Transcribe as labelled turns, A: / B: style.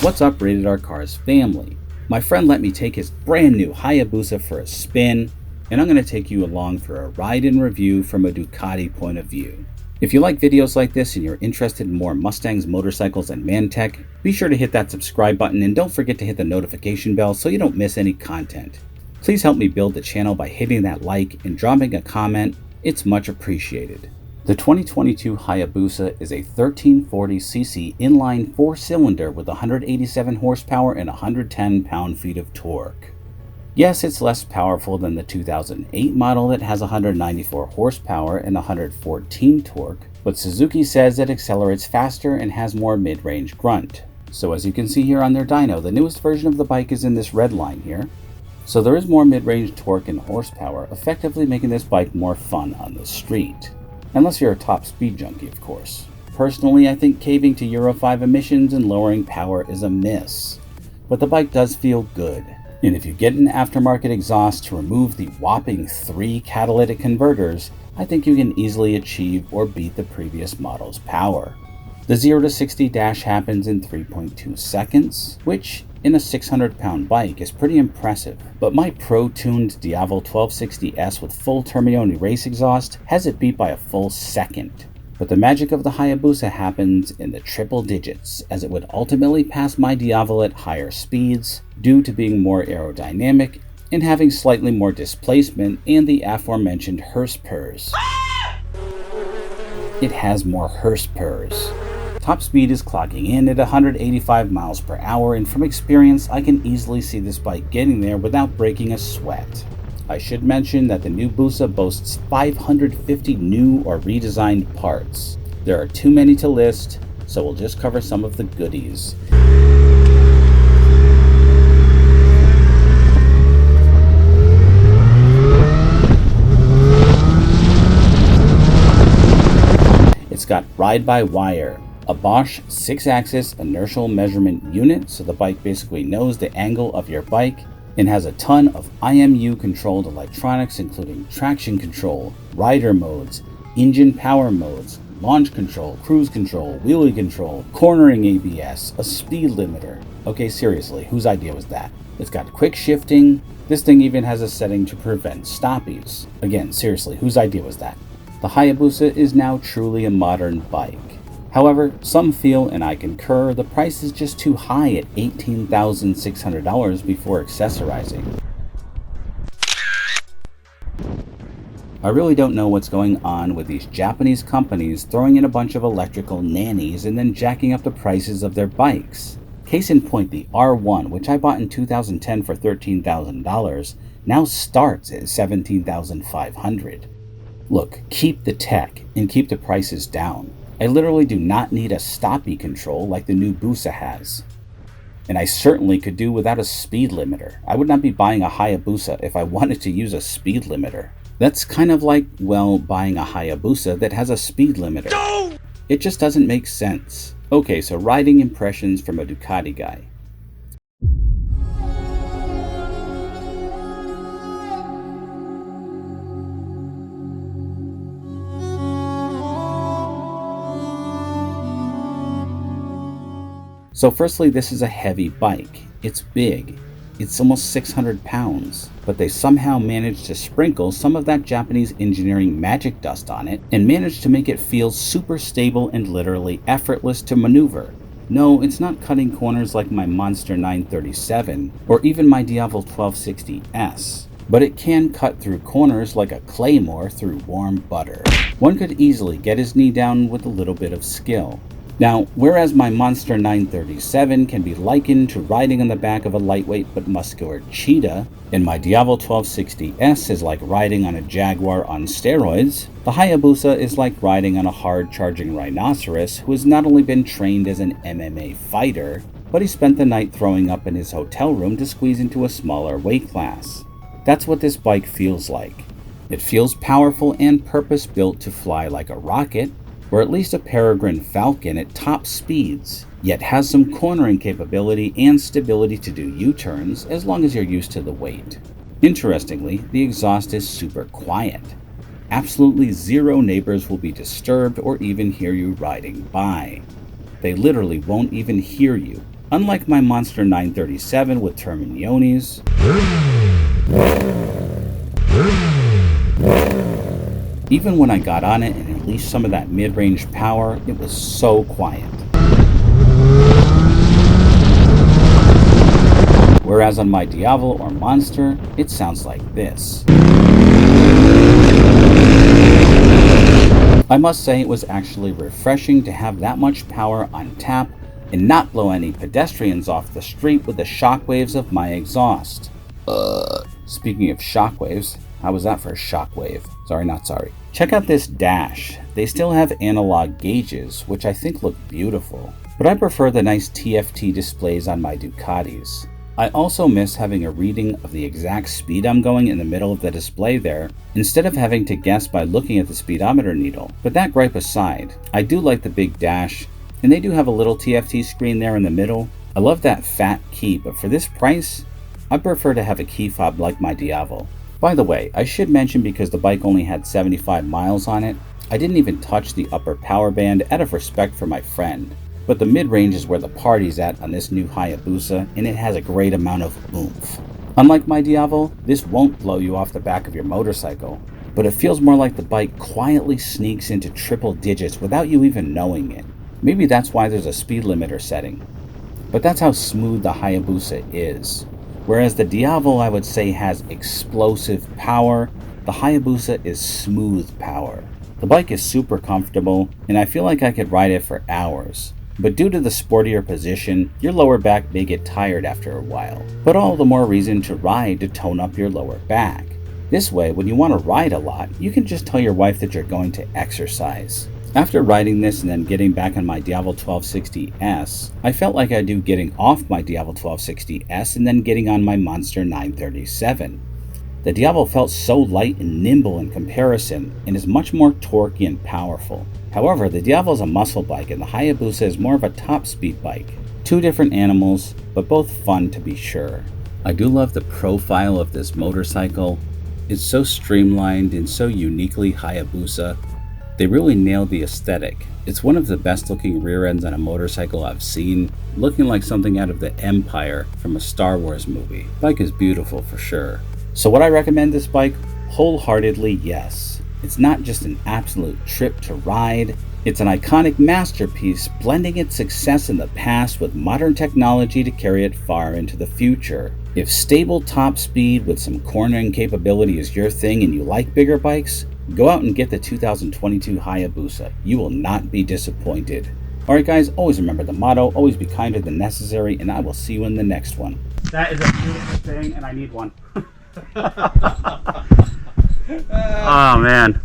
A: What's up, Rated R Cars family? My friend let me take his brand new Hayabusa for a spin, and I'm going to take you along for a ride and review from a Ducati point of view. If you like videos like this and you're interested in more Mustangs, motorcycles, and man tech, be sure to hit that subscribe button and don't forget to hit the notification bell so you don't miss any content. Please help me build the channel by hitting that like and dropping a comment. It's much appreciated. The 2022 Hayabusa is a 1340cc inline 4-cylinder with 187 horsepower and 110 pound-feet of torque. Yes, it's less powerful than the 2008 model that has 194 horsepower and 114 torque, but Suzuki says it accelerates faster and has more mid-range grunt. So as you can see here on their dyno, the newest version of the bike is in this red line here. So there is more mid-range torque and horsepower, effectively making this bike more fun on the street. Unless you're a top speed junkie, of course. Personally, I think caving to Euro 5 emissions and lowering power is a miss. But the bike does feel good. And if you get an aftermarket exhaust to remove the whopping 3 catalytic converters, I think you can easily achieve or beat the previous model's power. The 0 to 60 dash happens in 3.2 seconds, which in a 600-pound bike is pretty impressive, but my pro-tuned Diavol 1260S with full Termione race exhaust has it beat by a full second. But the magic of the Hayabusa happens in the triple digits, as it would ultimately pass my Diavol at higher speeds due to being more aerodynamic and having slightly more displacement and the aforementioned horsepower. It has more horsepower. Top speed is clocking in at 185 miles per hour, and from experience I can easily see this bike getting there without breaking a sweat. I should mention that the new Busa boasts 550 new or redesigned parts. There are too many to list, so we'll just cover some of the goodies. It's got ride-by-wire, a Bosch 6-axis inertial measurement unit, so the bike basically knows the angle of your bike, and has a ton of IMU controlled electronics including traction control, rider modes, engine power modes, launch control, cruise control, wheelie control, cornering ABS, a speed limiter. Okay, seriously, whose idea was that? It's got quick shifting. This thing even has a setting to prevent stoppies. Again, seriously, whose idea was that? The Hayabusa is now truly a modern bike. However, some feel, and I concur, the price is just too high at $18,600 before accessorizing. I really don't know what's going on with these Japanese companies throwing in a bunch of electrical nannies and then jacking up the prices of their bikes. Case in point, the R1, which I bought in 2010 for $13,000, now starts at $17,500. Look, keep the tech and keep the prices down. I literally do not need a stoppie control like the new Busa has. And I certainly could do without a speed limiter. I would not be buying a Hayabusa if I wanted to use a speed limiter. That's kind of like, well, buying a Hayabusa that has a speed limiter. No! It just doesn't make sense. Okay, so riding impressions from a Ducati guy. So firstly, this is a heavy bike. It's big. It's almost 600 pounds, but they somehow managed to sprinkle some of that Japanese engineering magic dust on it and managed to make it feel super stable and literally effortless to maneuver. No, it's not cutting corners like my Monster 937 or even my Diavol 1260S, but it can cut through corners like a claymore through warm butter. One could easily get his knee down with a little bit of skill. Now, whereas my Monster 937 can be likened to riding on the back of a lightweight but muscular cheetah, and my Diavol 1260S is like riding on a Jaguar on steroids, the Hayabusa is like riding on a hard-charging rhinoceros who has not only been trained as an MMA fighter, but he spent the night throwing up in his hotel room to squeeze into a smaller weight class. That's what this bike feels like. It feels powerful and purpose-built to fly like a rocket, or at least a peregrine falcon at top speeds, yet has some cornering capability and stability to do U-turns as long as you're used to the weight. Interestingly, the exhaust is super quiet. Absolutely zero neighbors will be disturbed or even hear you riding by. They literally won't even hear you. Unlike my Monster 937 with Terminiones, even when I got on it and unleashed some of that mid-range power, it was so quiet. Whereas on my Diavolo or Monster, it sounds like this. I must say it was actually refreshing to have that much power on tap and not blow any pedestrians off the street with the shockwaves of my exhaust. Speaking of shockwaves, how was that for a shockwave? Sorry, not sorry. Check out this dash. They still have analog gauges, which I think look beautiful, but I prefer the nice TFT displays on my Ducatis. I also miss having a reading of the exact speed I'm going in the middle of the display there, instead of having to guess by looking at the speedometer needle. But that gripe aside, I do like the big dash, and they do have a little TFT screen there in the middle. I love that fat key, but for this price, I prefer to have a key fob like my Diavolo. By the way, I should mention, because the bike only had 75 miles on it, I didn't even touch the upper power band out of respect for my friend. But the mid-range is where the party's at on this new Hayabusa, and it has a great amount of oomph. Unlike my Diavolo, this won't blow you off the back of your motorcycle, but it feels more like the bike quietly sneaks into triple digits without you even knowing it. Maybe that's why there's a speed limiter setting. But that's how smooth the Hayabusa is. Whereas the Diavolo, I would say, has explosive power, the Hayabusa is smooth power. The bike is super comfortable, and I feel like I could ride it for hours. But due to the sportier position, your lower back may get tired after a while. But all the more reason to ride to tone up your lower back. This way, when you want to ride a lot, you can just tell your wife that you're going to exercise. After riding this and then getting back on my Diavolo 1260S, I felt like I do getting off my Diavolo 1260S and then getting on my Monster 937. The Diavolo felt so light and nimble in comparison and is much more torquey and powerful. However, the Diavolo is a muscle bike and the Hayabusa is more of a top speed bike. Two different animals, but both fun to be sure. I do love the profile of this motorcycle. It's so streamlined and so uniquely Hayabusa. They really nailed the aesthetic. It's one of the best looking rear ends on a motorcycle I've seen, looking like something out of the Empire from a Star Wars movie. The bike is beautiful for sure. So would I recommend this bike? Wholeheartedly yes. It's not just an absolute trip to ride, it's an iconic masterpiece blending its success in the past with modern technology to carry it far into the future. If stable top speed with some cornering capability is your thing and you like bigger bikes, go out and get the 2022 Hayabusa. You will not be disappointed. Alright guys, always remember the motto, always be kinder than necessary, and I will see you in the next one. That is a beautiful thing, and I need one. Oh man.